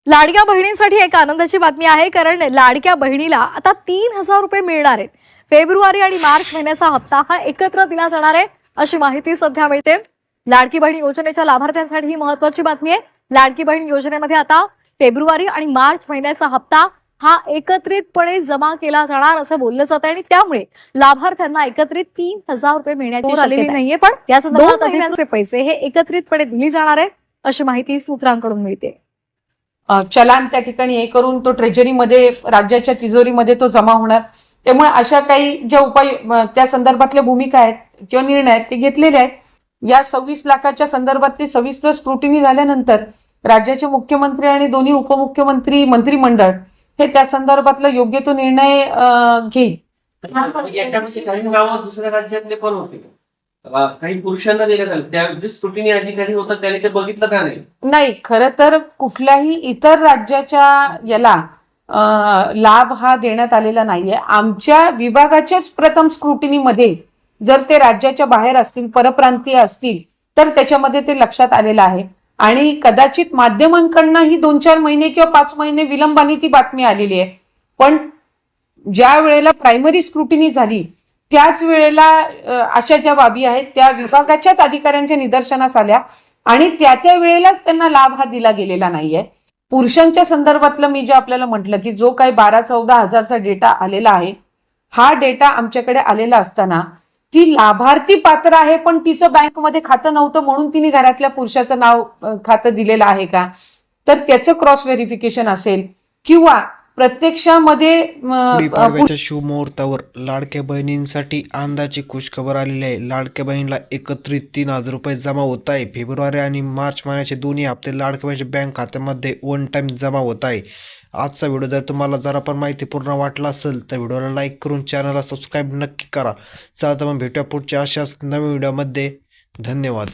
लाडक्या बहिणींसाठी एक आनंदाची बातमी आहे, कारण लाडक्या बहिणीला आता 3,000 रुपये मिळणार आहेत। फेब्रुवारी आणि मार्च महिन्याचा हप्ता हा एकत्र दिला जाणार आहे, अशी माहिती सध्या मिळते। लाडकी बहीण योजनेच्या लाभार्थ्यांसाठी ही महत्त्वाची बातमी आहे। लाडकी बहीण योजनेमध्ये आता फेब्रुवारी आणि मार्च महिन्याचा हप्ता हा एकत्रितपणे जमा केला जाणार असं बोललं जातं आणि त्यामुळे लाभार्थ्यांना एकत्रित 3,000 रुपये मिळण्याची शक्यता नाहीये, पण या संदर्भात महिन्यांचे पैसे हे एकत्रितपणे दिले जाणार आहे, अशी माहिती सूत्रांकडून मिळते। चलान त्या ठिकाणी हे करून तो ट्रेजरीमध्ये राज्याच्या तिजोरीमध्ये तो जमा होणार। त्यामुळे अशा काही ज्या उपाय त्या संदर्भातल्या भूमिका आहेत किंवा निर्णय आहेत ते घेतलेले आहेत। या 26 लाखाच्या संदर्भातली सविस्तर स्क्रुटिनी झाल्यानंतर राज्याचे मुख्यमंत्री आणि दोन्ही उपमुख्यमंत्री मंत्रिमंडळ हे त्या संदर्भातला योग्य तो निर्णय घेईल। याच्यामध्ये काही गावात दुसऱ्या राज्यातले पण होते, काही पुरुषांना दिले झाले, त्या जे स्क्रुटिनी अधिकारी होता त्याने ते बघितलं का नाही? नाही, खरं तर कुठल्याही इतर राज्याच्या याला लाभ हा देण्यात आलेला नाहीये। आमच्या विभागाच्याच प्रथम स्क्रुटिनीमध्ये जर ते राज्याच्या बाहेर असतील, परप्रांतीय असतील, तर त्याच्यामध्ये ते लक्षात आलेलं आहे आणि कदाचित माध्यमांकडनं ही 2-4 महिने किंवा 5 महिने विलंबाने ती बातमी आलेली आहे। पण ज्या वेळेला प्रायमरी स्क्रुटिनी झाली त्याच वेळेला अशा ज्या बाबी आहेत त्या विभागाच्याच अधिकाऱ्यांच्या निदर्शनास आल्या आणि त्या वेळेलाच त्यांना लाभ हा दिला गेलेला नाहीये। पुरुषांच्या संदर्भातलं मी जे आपल्याला म्हटलं की जो काही 12-14 हजारचा डेटा आलेला आहे, हा डेटा आमच्याकडे आलेला असताना ती लाभार्थी पात्र आहे पण तिचं बँकमध्ये खातं नव्हतं म्हणून तिने घरातल्या पुरुषाचं नाव खातं दिलेलं आहे का, तर त्याचं क्रॉस व्हेरिफिकेशन असेल किंवा प्रत्यक्षामध्ये गुढीपाडव्याच्या शुभमुहूर्तावर लाडक्या बहिणींसाठी आनंदाची खुशखबर आलेली आहे। लाडक्या बहिणीला एकत्रित 3,000 रुपये जमा होत आहे। फेब्रुवारी आणि मार्च महिन्याचे दोन्ही हप्ते लाडक्या बहिणीच्या बँक खात्यामध्ये वन टाइम जमा होत आहे। आजचा व्हिडिओ जर तुम्हाला जरा पण माहितीपूर्ण वाटला असेल तर व्हिडिओला लाईक करून चॅनलला सबस्क्राईब नक्की करा। चला तर मग भेटूया पुढच्या अशाच नवीन व्हिडिओमध्ये। धन्यवाद।